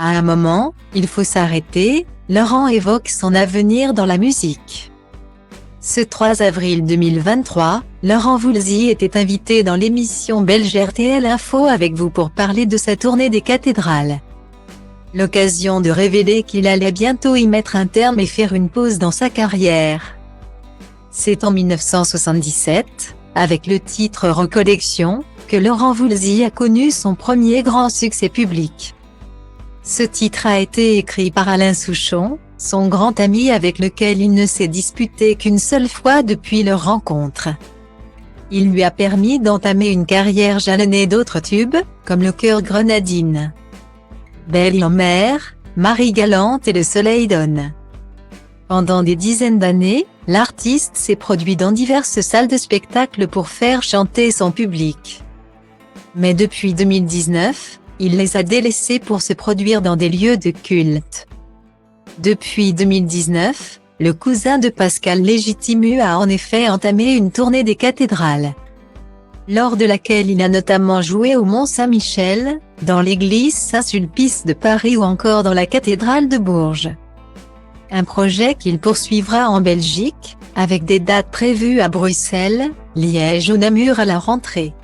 À un moment, il faut s'arrêter, Laurent évoque son avenir dans la musique. Ce 3 avril 2023, Laurent Voulzy était invité dans l'émission belge RTL Info avec vous pour parler de sa tournée des cathédrales. L'occasion de révéler qu'il allait bientôt y mettre un terme et faire une pause dans sa carrière. C'est en 1977, avec le titre Recollection, que Laurent Voulzy a connu son premier grand succès public. Ce titre a été écrit par Alain Souchon, son grand ami avec lequel il ne s'est disputé qu'une seule fois depuis leur rencontre. Il lui a permis d'entamer une carrière jalonnée d'autres tubes, comme Le Cœur grenadine, Belle en mer, Marie galante et Le soleil donne. Pendant des dizaines d'années, l'artiste s'est produit dans diverses salles de spectacle pour faire chanter son public. Mais depuis 2019, il les a délaissés pour se produire dans des lieux de culte. Depuis 2019, le cousin de Pascal Légitimu a en effet entamé une tournée des cathédrales, lors de laquelle il a notamment joué au Mont-Saint-Michel, dans l'église Saint-Sulpice de Paris ou encore dans la cathédrale de Bourges. Un projet qu'il poursuivra en Belgique, avec des dates prévues à Bruxelles, Liège ou Namur à la rentrée.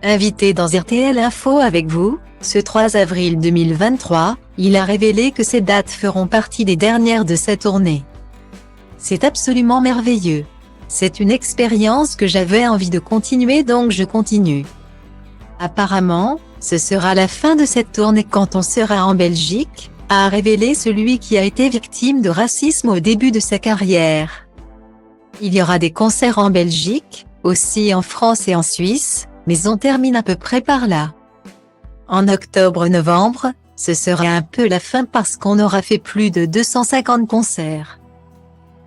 Invité dans RTL Info avec vous, ce 3 avril 2023, il a révélé que ces dates feront partie des dernières de sa tournée. C'est absolument merveilleux. C'est une expérience que j'avais envie de continuer donc je continue. Apparemment, ce sera la fin de cette tournée quand on sera en Belgique, a révélé celui qui a été victime de racisme au début de sa carrière. Il y aura des concerts en Belgique, aussi en France et en Suisse, mais on termine à peu près par là. En octobre-novembre, ce sera un peu la fin parce qu'on aura fait plus de 250 concerts,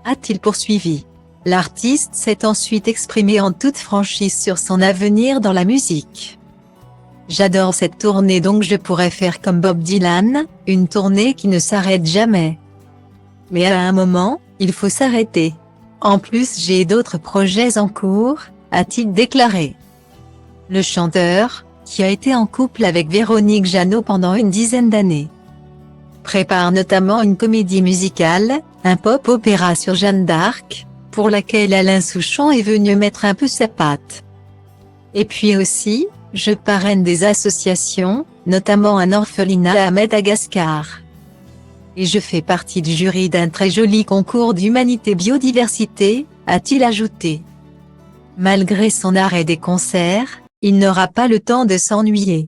a-t-il poursuivi. L'artiste s'est ensuite exprimé en toute franchise sur son avenir dans la musique. J'adore cette tournée donc je pourrais faire comme Bob Dylan, une tournée qui ne s'arrête jamais. Mais à un moment, il faut s'arrêter. En plus j'ai d'autres projets en cours, a-t-il déclaré. Le chanteur, qui a été en couple avec Véronique Jeannot pendant une dizaine d'années, prépare notamment une comédie musicale, un pop-opéra sur Jeanne d'Arc, pour laquelle Alain Souchon est venu mettre un peu sa patte. Et puis aussi, je parraine des associations, notamment un orphelinat à Madagascar. Et je fais partie du jury d'un très joli concours d'humanité biodiversité, a-t-il ajouté. Malgré son arrêt des concerts, il n'aura pas le temps de s'ennuyer.